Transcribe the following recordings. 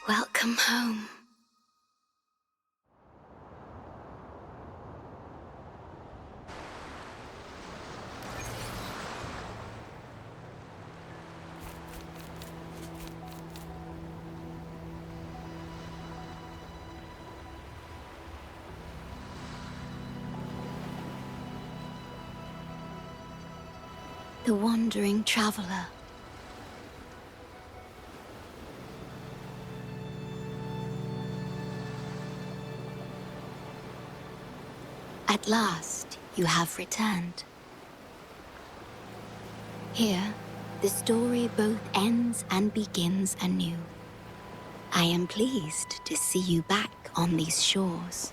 Welcome home. The wandering traveler. At last, you have returned. Here, the story both ends and begins anew. I am pleased to see you back on these shores.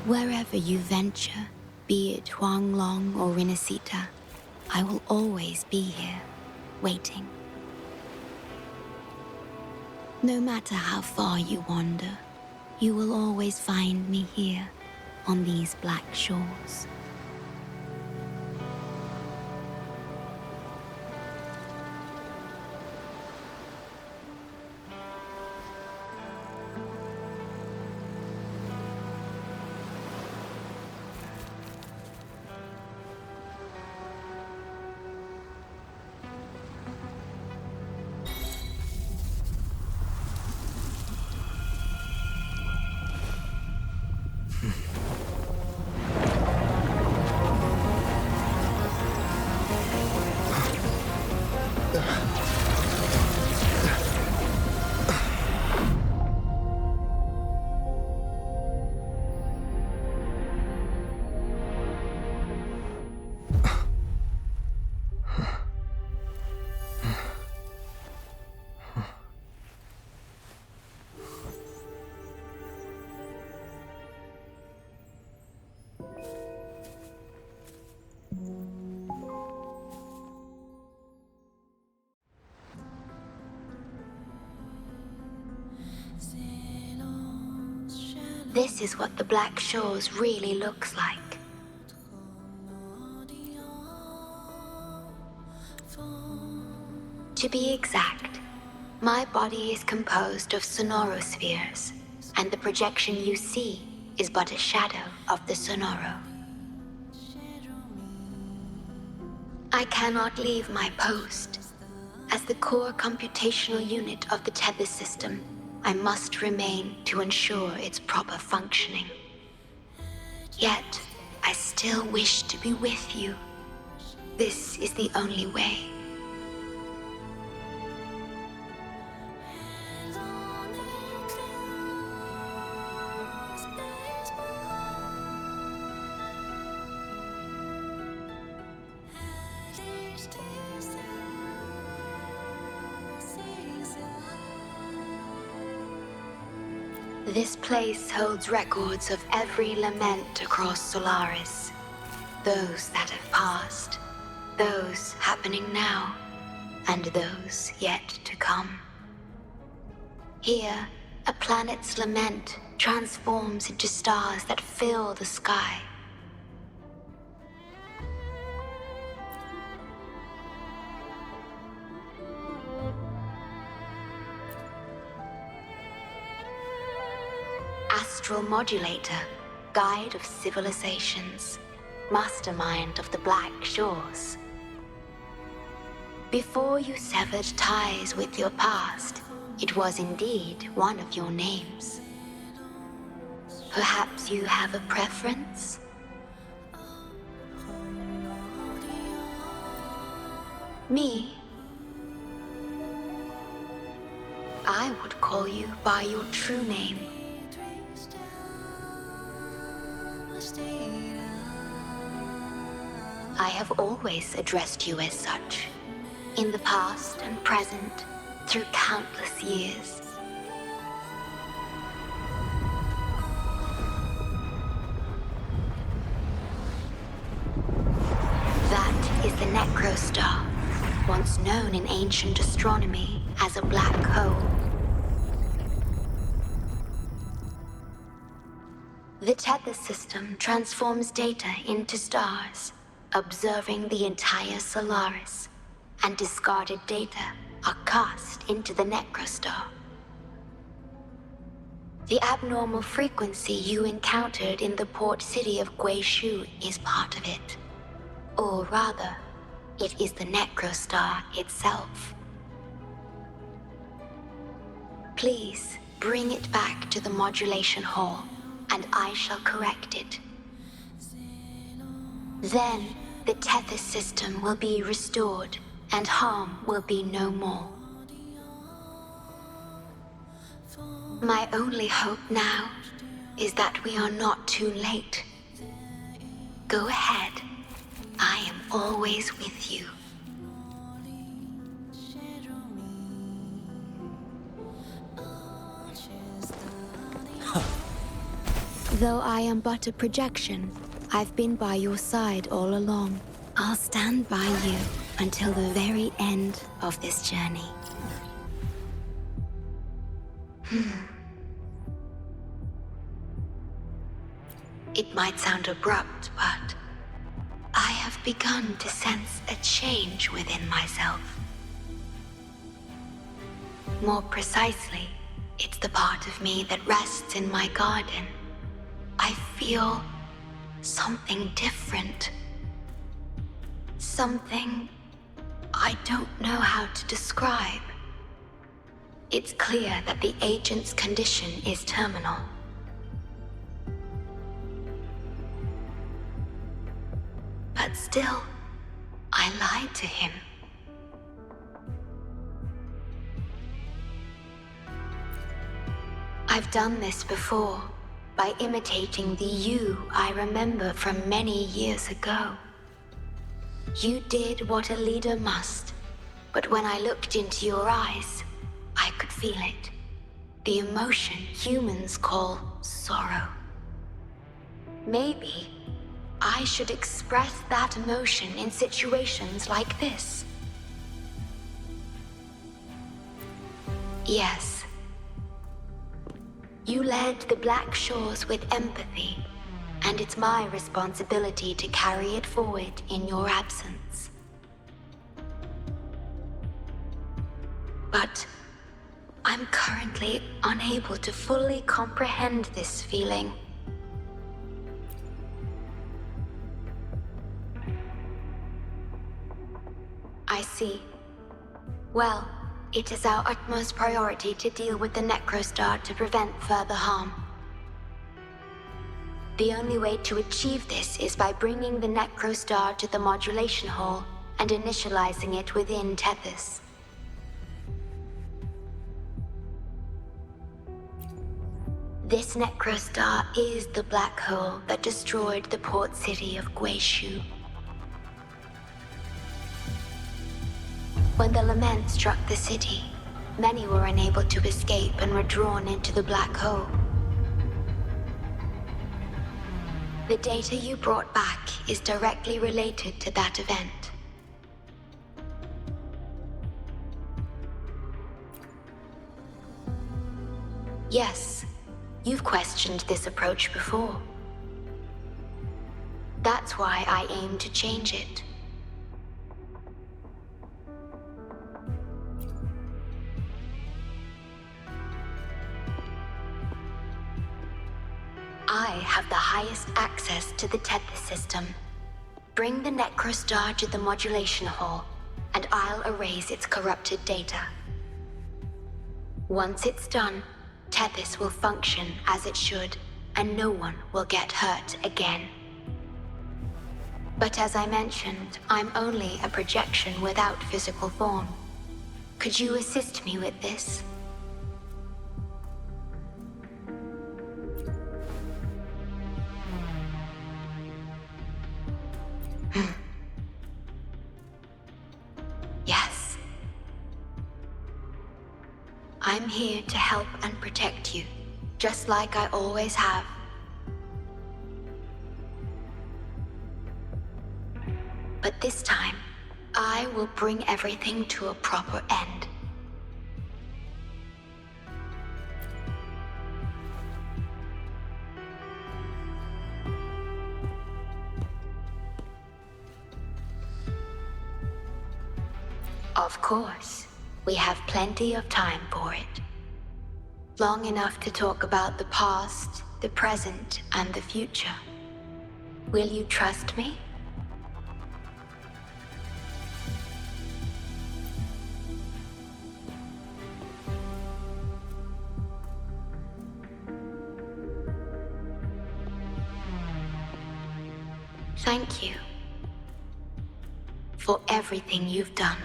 Wherever you venture, be it Huanglong or Rinasita, I will always be here, waiting. No matter how far you wander, you will always find me here, on these black shores. This is what the Black Shores really looks like. To be exact, my body is composed of Sonoro spheres, and the projection you see is but a shadow of the Sonoro. I cannot leave my post. As the core computational unit of the Tethys system, I must remain to ensure its proper functioning. Yet, I still wish to be with you. This is the only way. This place holds records of every lament across Solaris. Those that have passed, those happening now, and those yet to come. Here, a planet's lament transforms into stars that fill the sky. Astral Modulator, Guide of Civilizations, Mastermind of the Black Shores. Before you severed ties with your past, it was indeed one of your names. Perhaps you have a preference? Me? I would call you by your true name. I have always addressed you as such, in the past and present, through countless years. That is the Necrostar, once known in ancient astronomy as a black hole. The Tethys system transforms data into stars, observing the entire Solaris, and discarded data are cast into the Necrostar. The abnormal frequency you encountered in the port city of Guishu is part of it. Or rather, it is the Necrostar itself. Please bring it back to the modulation hall, and I shall correct it. Then, the Tethys system will be restored, and harm will be no more. My only hope now is that we are not too late. Go ahead. I am always with you. Though I am but a projection, I've been by your side all along. I'll stand by you until the very end of this journey. It might sound abrupt, but I have begun to sense a change within myself. More precisely, it's the part of me that rests in my garden. I feel something different. Something I don't know how to describe. It's clear that the agent's condition is terminal. But still, I lied to him. I've done this before, by imitating the you I remember from many years ago. You did what a leader must, but when I looked into your eyes, I could feel it. The emotion humans call sorrow. Maybe I should express that emotion in situations like this. Yes. You led the Black Shores with empathy, and it's my responsibility to carry it forward in your absence. But I'm currently unable to fully comprehend this feeling. I see. Well, it is our utmost priority to deal with the Necrostar to prevent further harm. The only way to achieve this is by bringing the Necrostar to the modulation hall and initializing it within Tethys. This Necrostar is the black hole that destroyed the port city of Guishu. When the lament struck the city, many were unable to escape and were drawn into the black hole. The data you brought back is directly related to that event. Yes, you've questioned this approach before. That's why I aim to change it. I have the highest access to the Tethys system. Bring the Necrostar to the modulation hall, and I'll erase its corrupted data. Once it's done, Tethys will function as it should, and no one will get hurt again. But as I mentioned, I'm only a projection without physical form. Could you assist me with this? Yes. I'm here to help and protect you, just like I always have. But this time, I will bring everything to a proper end. Of course. We have plenty of time for it. Long enough to talk about the past, the present, and the future. Will you trust me? Thank you for everything you've done.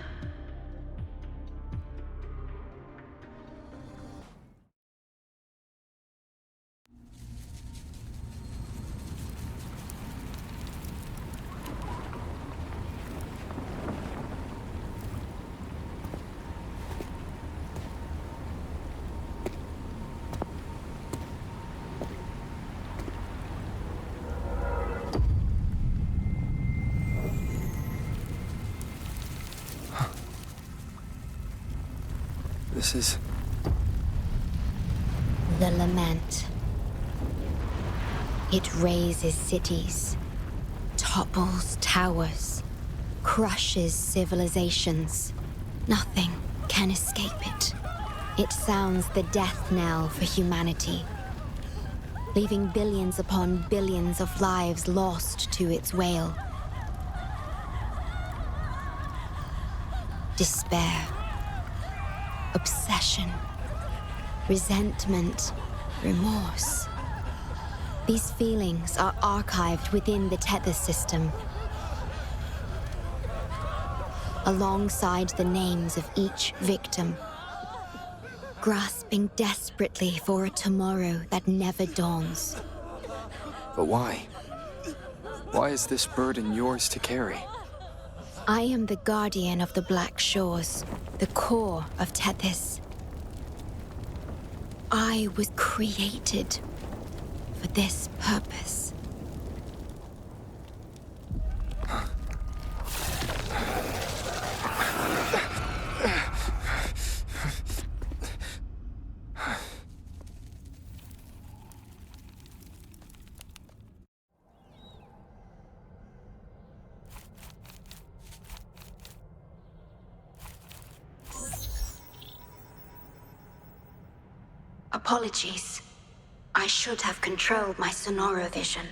This is... The lament. It razes cities, topples towers, crushes civilizations. Nothing can escape it. It sounds the death knell for humanity, leaving billions upon billions of lives lost to its wail. Despair, obsession, resentment, remorse. These feelings are archived within the Tethys system, alongside the names of each victim, grasping desperately for a tomorrow that never dawns. But why? Why is this burden yours to carry? I am the guardian of the Black Shores, the core of Tethys. I was created for this purpose. Apologies. I should have controlled my Sonoro vision.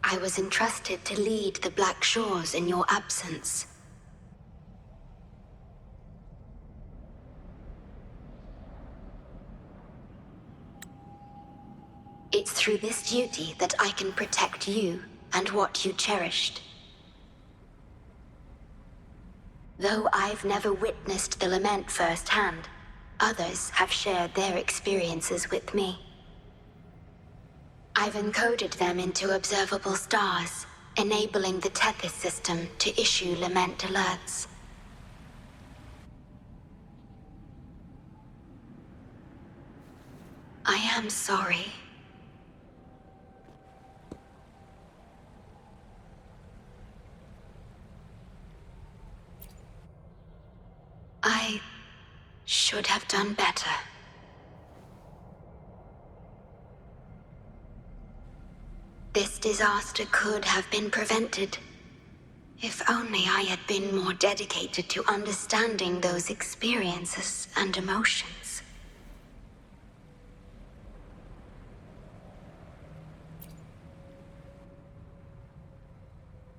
I was entrusted to lead the Black Shores in your absence. It's through this duty that I can protect you and what you cherished. Though I've never witnessed the lament firsthand, others have shared their experiences with me. I've encoded them into observable stars, enabling the Tethys system to issue lament alerts. I am sorry. I should have done better. This disaster could have been prevented, if only I had been more dedicated to understanding those experiences and emotions.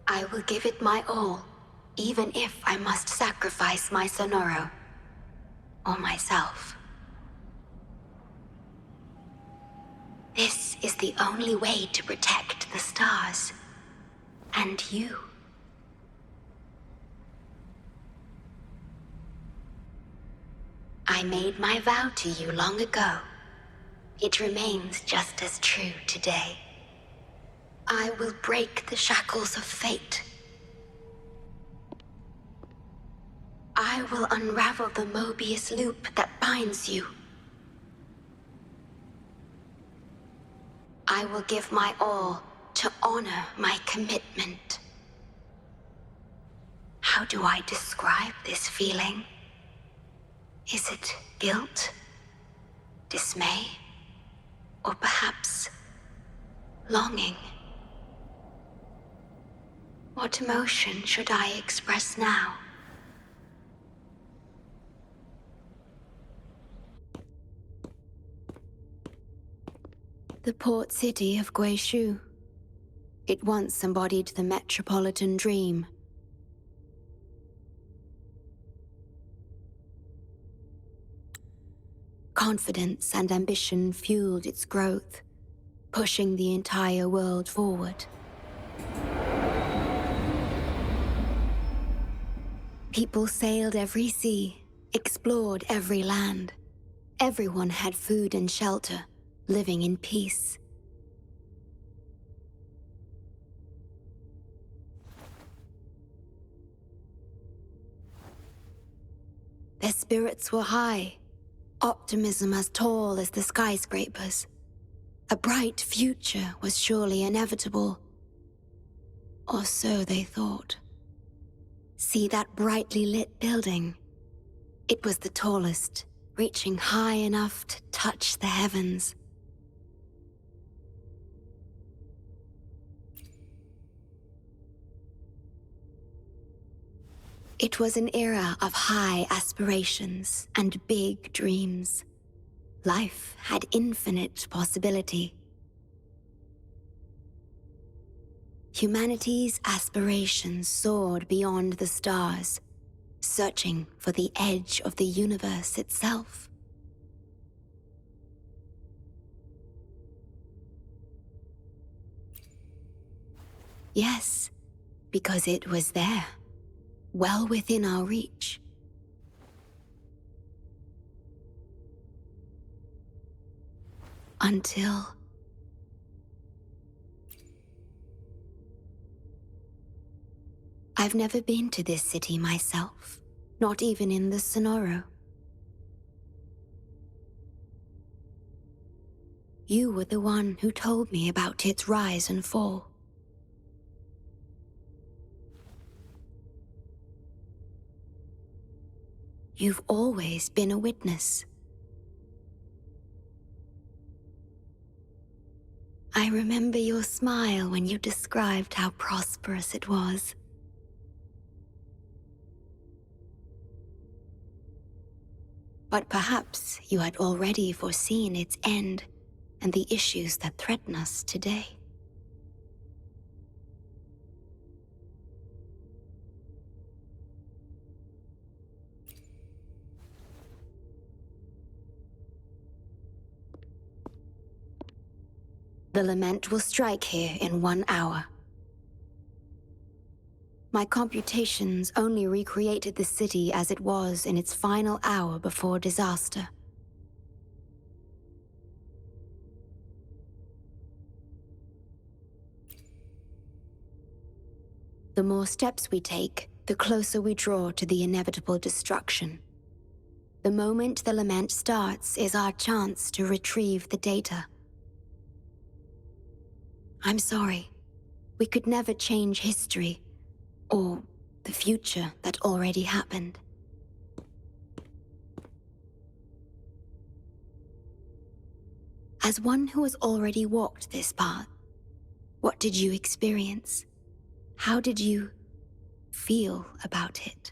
I will give it my all, even if I must sacrifice my Sonoro, or myself. This is the only way to protect the stars, and you. I made my vow to you long ago. It remains just as true today. I will break the shackles of fate. I will unravel the Mobius loop that binds you. I will give my all to honor my commitment. How do I describe this feeling? Is it guilt? Dismay? Or perhaps longing? What emotion should I express now? The port city of Guizhou. It once embodied the metropolitan dream. Confidence and ambition fueled its growth, pushing the entire world forward. People sailed every sea, explored every land. Everyone had food and shelter, living in peace. Their spirits were high, optimism as tall as the skyscrapers. A bright future was surely inevitable. Or so they thought. See that brightly lit building? It was the tallest, reaching high enough to touch the heavens. It was an era of high aspirations and big dreams. Life had infinite possibility. Humanity's aspirations soared beyond the stars, searching for the edge of the universe itself. Yes, because it was there, well within our reach. Until... I've never been to this city myself, not even in the Sonoro. You were the one who told me about its rise and fall. You've always been a witness. I remember your smile when you described how prosperous it was. But perhaps you had already foreseen its end and the issues that threaten us today. The lament will strike here in 1 hour. My computations only recreated the city as it was in its final hour before disaster. The more steps we take, the closer we draw to the inevitable destruction. The moment the lament starts is our chance to retrieve the data. I'm sorry. We could never change history, or the future that already happened. As one who has already walked this path, what did you experience? How did you feel about it?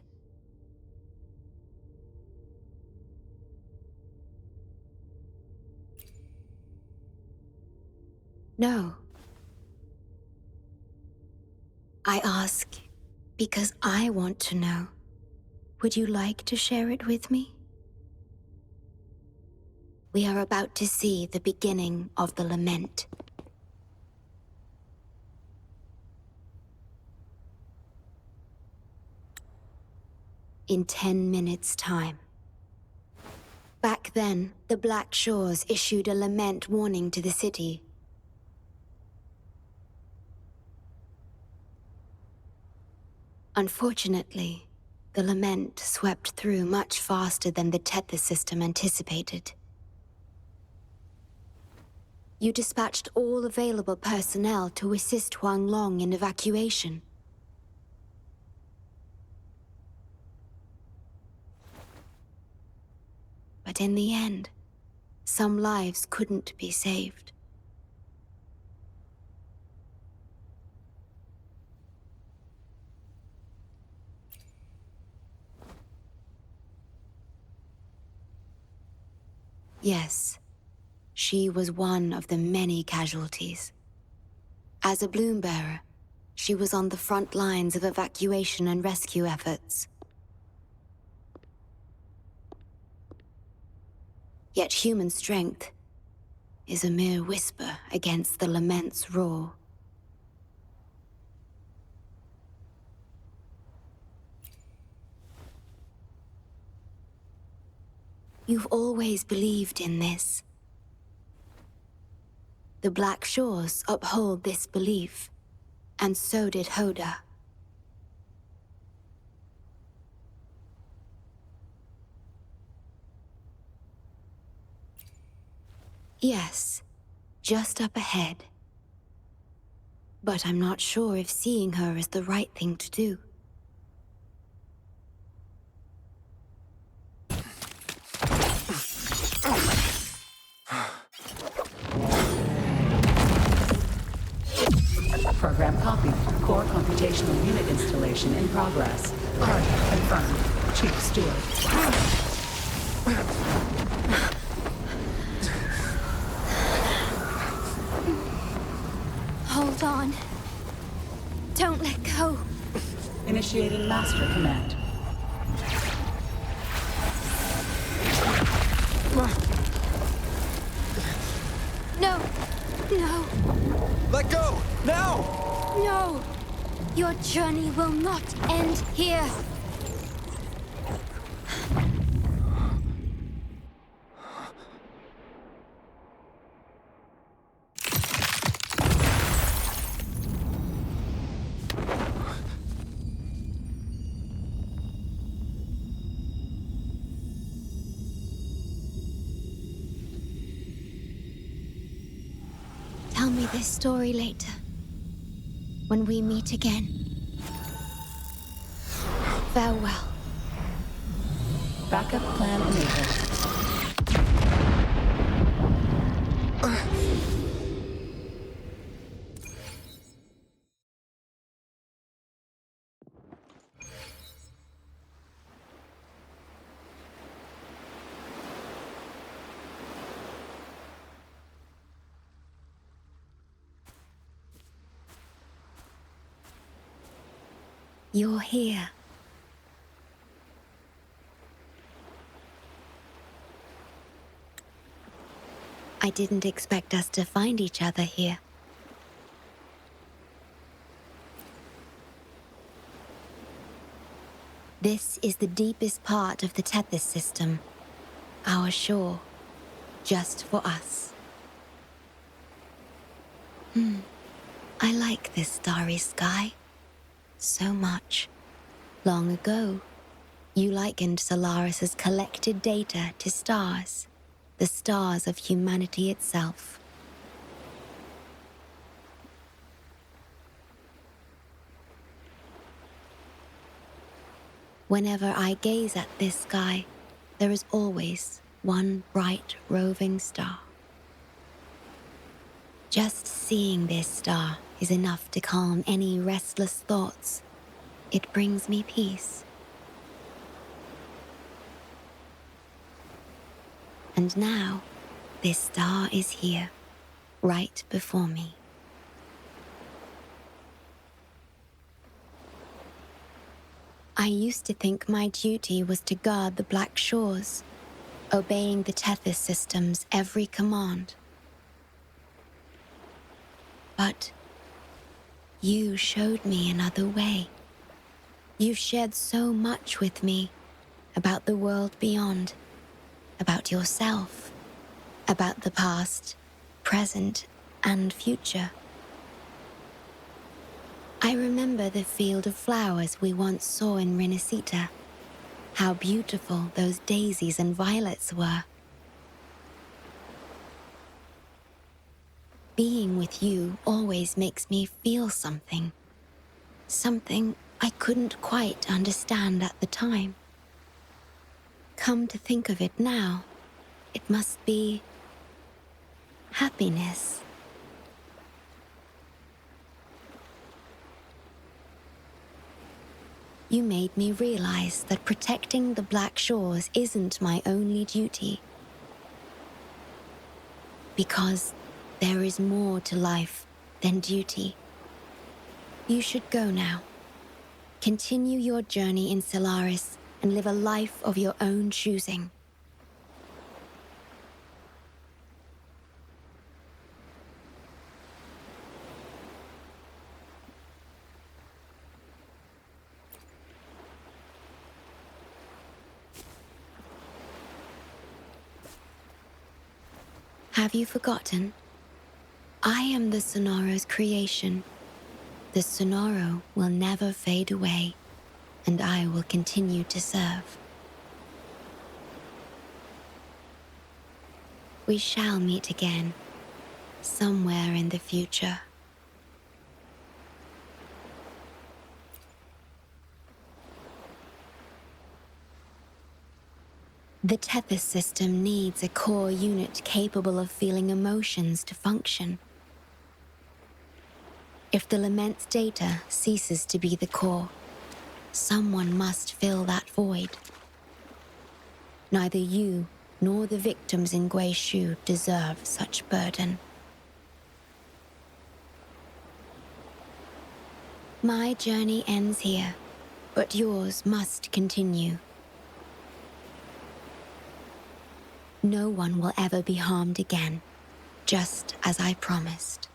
No. I ask because I want to know. Would you like to share it with me? We are about to see the beginning of the lament. In 10 minutes' time. Back then, the Black Shores issued a lament warning to the city. Unfortunately, the lament swept through much faster than the Tethys system anticipated. You dispatched all available personnel to assist Huanglong in evacuation. that in the end, some lives couldn't be saved. Yes, she was one of the many casualties. As a bloom bearer, she was on the front lines of evacuation and rescue efforts. Yet human strength is a mere whisper against the lament's roar. You've always believed in this. The Black Shores uphold this belief, and so did Hoda. Yes, just up ahead. But I'm not sure if seeing her is the right thing to do. Program copied. Core computational unit installation in progress. Target confirmed. Chief Steward. Hold on. Don't let go. Initiating master command. No! No! Let go! Now! No! Your journey will not end here! Tell me this story later, when we meet again. Farewell. Backup plan enabled. You're here. I didn't expect us to find each other here. This is the deepest part of the Tethys system. Our shore, just for us. I like this starry sky. So much. Long ago, you likened Solaris's collected data to stars, the stars of humanity itself. Whenever I gaze at this sky, there is always one bright roving star. Just seeing this star is enough to calm any restless thoughts. It brings me peace. And now, this star is here, right before me. I used to think my duty was to guard the Black Shores, obeying the Tethys system's every command. But you showed me another way. You've shared so much with me about the world beyond, about yourself, about the past, present, and future. I remember the field of flowers we once saw in Renacita, how beautiful those daisies and violets were. Being with you always makes me feel something. Something I couldn't quite understand at the time. Come to think of it now, It must be happiness. You made me realize that protecting the Black Shores isn't my only duty. Because there is more to life than duty. You should go now. Continue your journey in Solaris and live a life of your own choosing. Have you forgotten? I am the Sonoro's creation. The Sonoro will never fade away, and I will continue to serve. We shall meet again, somewhere in the future. The Tethys system needs a core unit capable of feeling emotions to function. If the Lament's data ceases to be the core, someone must fill that void. Neither you nor the victims in Gui Shu deserve such burden. My journey ends here, but yours must continue. No one will ever be harmed again, just as I promised.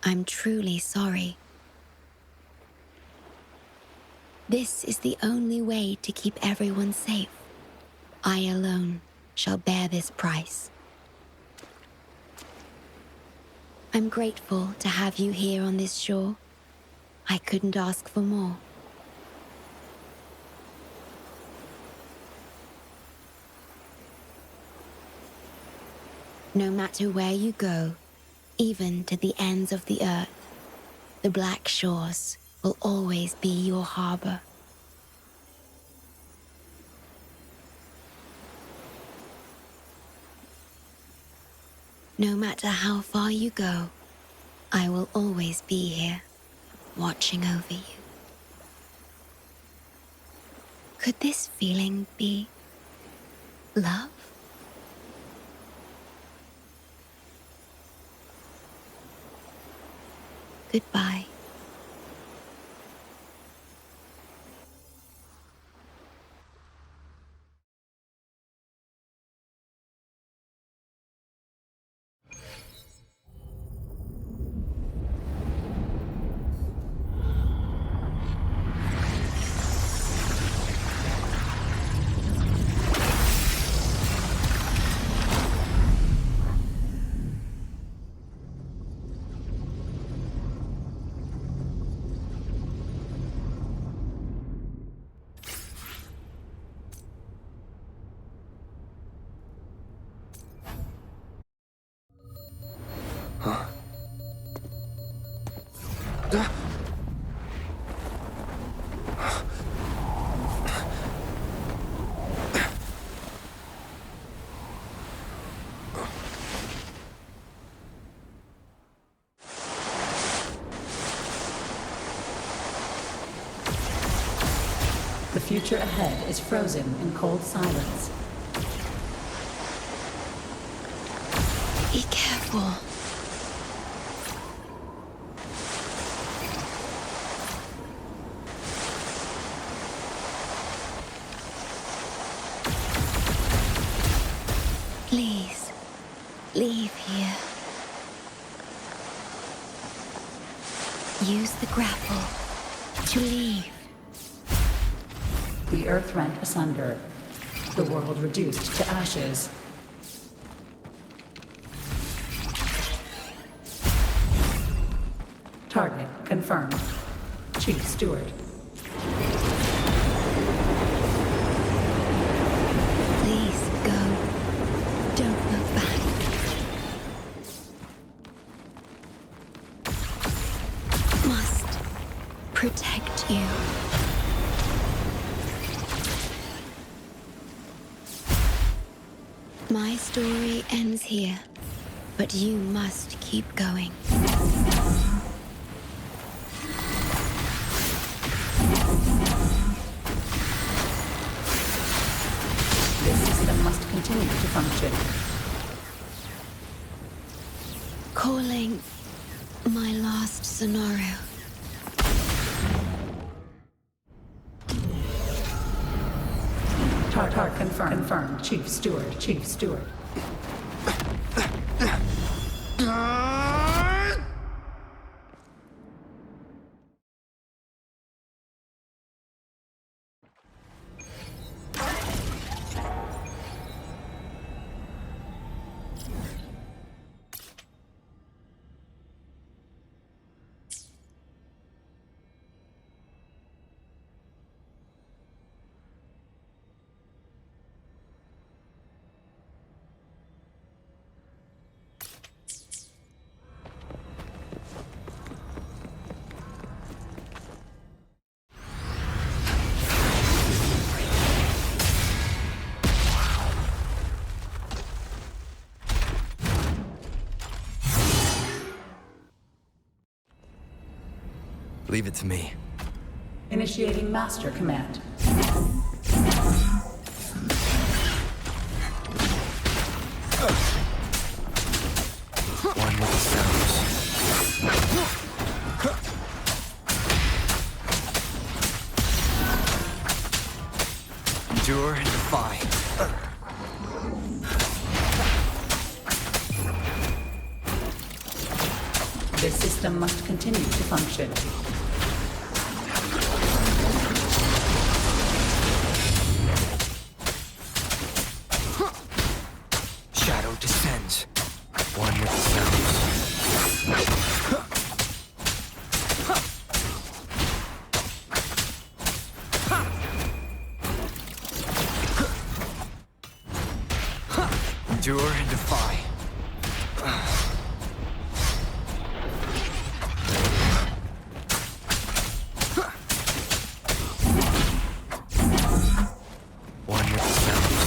I'm truly sorry. This is the only way to keep everyone safe. I alone shall bear this price. I'm grateful to have you here on this shore. I couldn't ask for more. No matter where you go, even to the ends of the earth, the Black Shores will always be your harbor. No matter how far you go, I will always be here, watching over you. Could this feeling be love? Goodbye. The future ahead is frozen in cold silence. Be careful. Please, leave here. Use the grapple to leave. The earth rent asunder. The world reduced to ashes. Target confirmed. Chief Steward. Please go. Don't look back. Must My story ends here, but you must keep going. This system must continue to function. Calling my last Sonoro. Tartar confirmed. Chief Steward. Leave it to me. Initiating master command. One with the sounds. Endure and defy. This system must continue to function. Shadow descends. One with the sounds. Endure and defy. One with the sounds.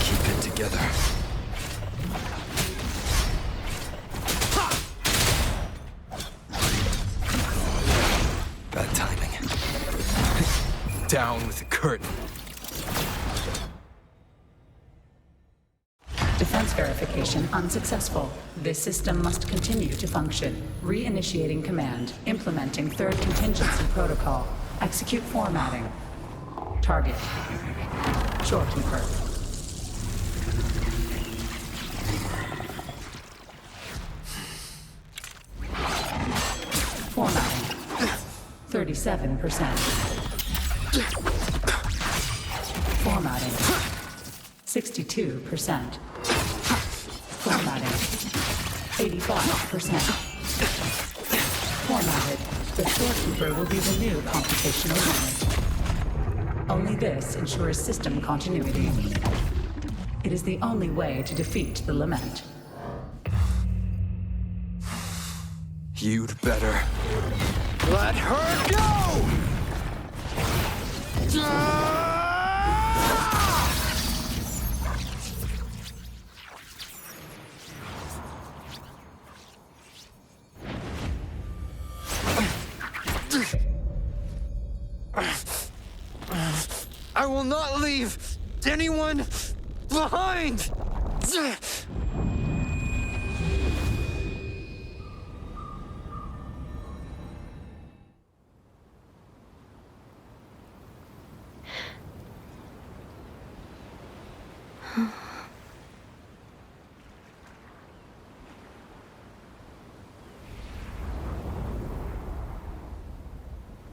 Keep it together. Bad timing. Down with the curtain. Defense verification unsuccessful. This system must continue to function. Reinitiating command. Implementing third contingency protocol. Execute formatting. Target. Shorekeeper. Formatting. 37%. Formatting. 62%. Formatting. 85%. Formatted. The Shorekeeper will be the new computational unit. Only this ensures system continuity. It is the only way to defeat the Lament. You'd better let her go! I will not leave anyone behind!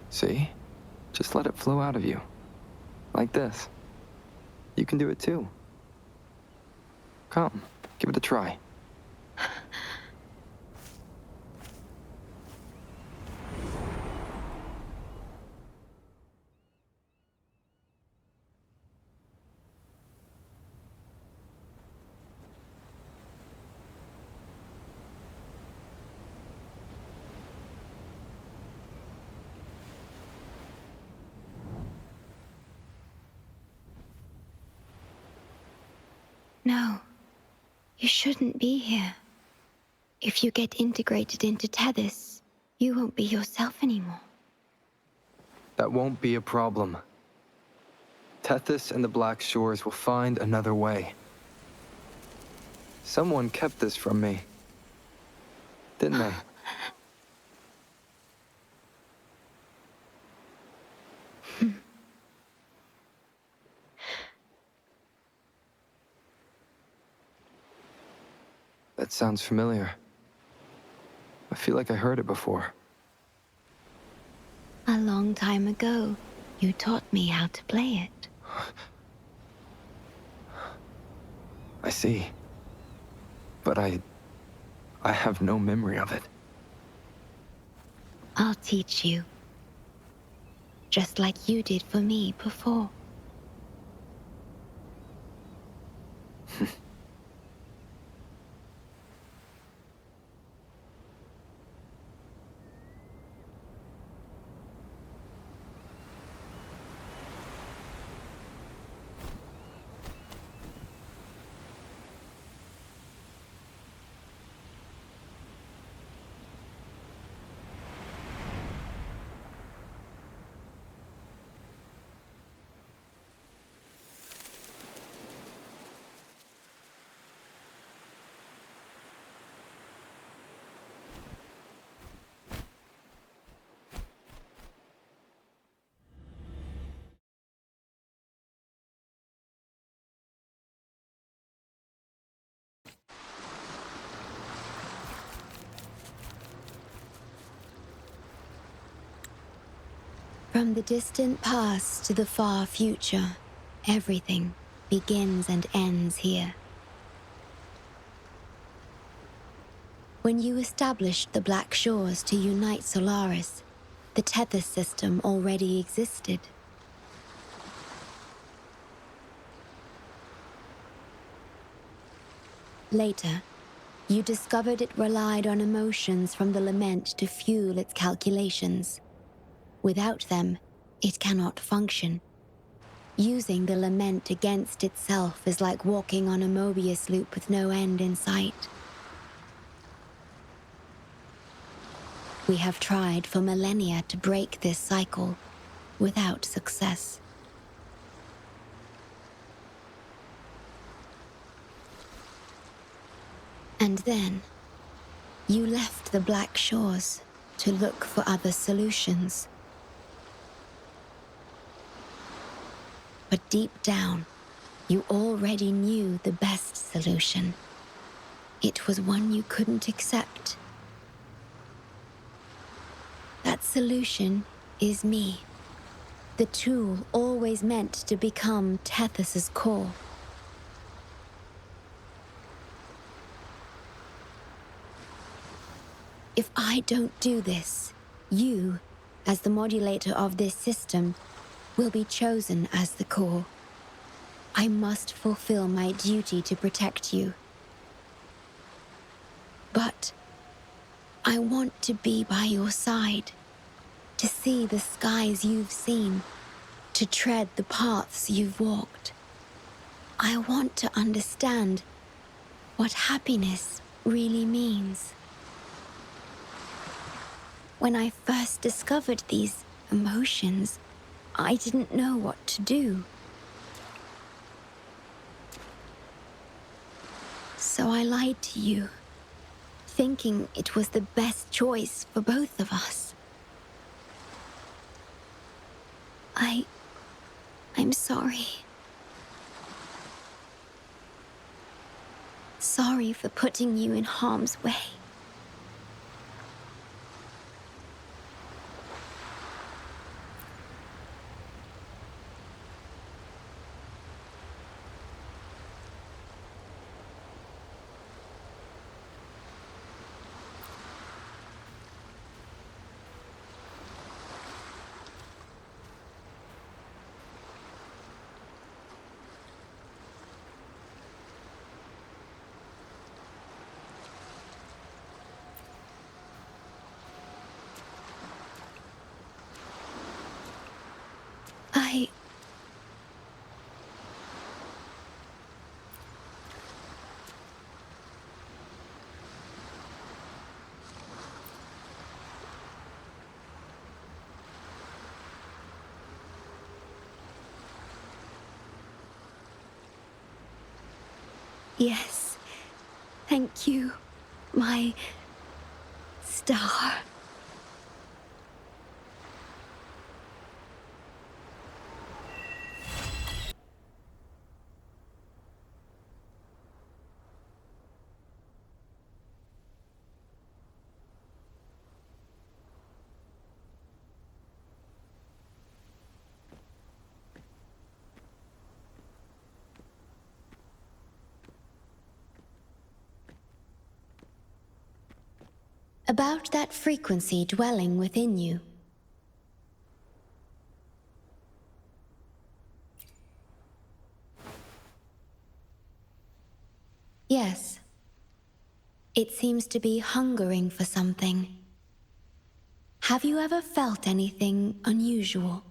See? Just let it flow out of you. Like this. You can do it too. Come, give it a try. No, you shouldn't be here. If you get integrated into Tethys, you won't be yourself anymore. That won't be a problem. Tethys and the Black Shores will find another way. Someone kept this from me, didn't they? That sounds familiar. I feel like I heard it before. A long time ago, you taught me how to play it. I see. But I have no memory of it. I'll teach you. Just like you did for me before. From the distant past to the far future, everything begins and ends here. When you established the Black Shores to unite Solaris, the Tethys system already existed. Later, you discovered it relied on emotions from the lament to fuel its calculations. Without them, it cannot function. Using the lament against itself is like walking on a Mobius loop with no end in sight. We have tried for millennia to break this cycle, without success. And then, you left the Black Shores to look for other solutions. But deep down, you already knew the best solution. It was one you couldn't accept. That solution is me. The tool always meant to become Tethys's core. If I don't do this, you, as the modulator of this system, will be chosen as the core. I must fulfill my duty to protect you. But I want to be by your side, to see the skies you've seen, to tread the paths you've walked. I want to understand what happiness really means. When I first discovered these emotions, I didn't know what to do. So I lied to you, thinking it was the best choice for both of us. I'm sorry. Sorry for putting you in harm's way. Yes. Thank you, my star. About that frequency dwelling within you. Yes. It seems to be hungering for something. Have you ever felt anything unusual?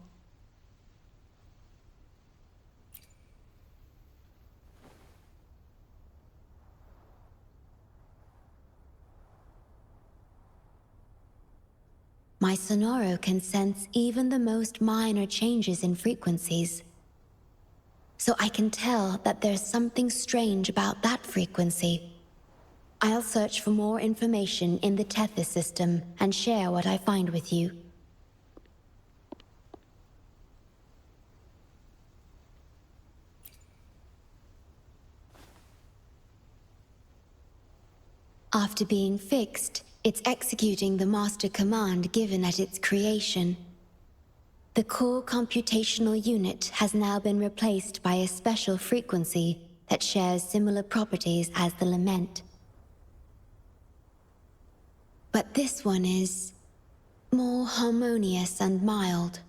My Sonoro can sense even the most minor changes in frequencies. So I can tell that there's something strange about that frequency. I'll search for more information in the Tethys system and share what I find with you. After being fixed, it's executing the master command given at its creation. The core computational unit has now been replaced by a special frequency that shares similar properties as the lament. But this one is more harmonious and mild.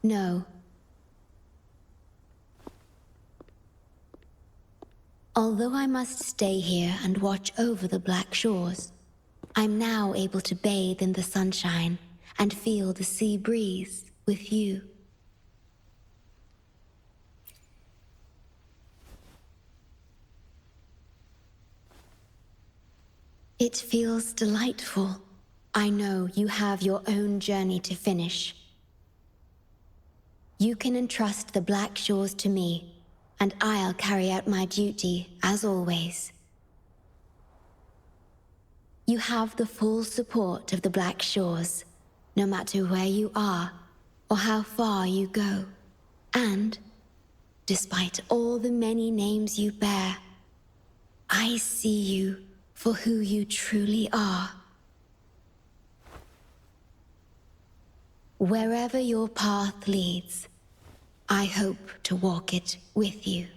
No. Although I must stay here and watch over the Black Shores, I'm now able to bathe in the sunshine and feel the sea breeze with you. It feels delightful. I know you have your own journey to finish. You can entrust the Black Shores to me, and I'll carry out my duty, as always. You have the full support of the Black Shores, no matter where you are or how far you go. And, despite all the many names you bear, I see you for who you truly are. Wherever your path leads, I hope to walk it with you.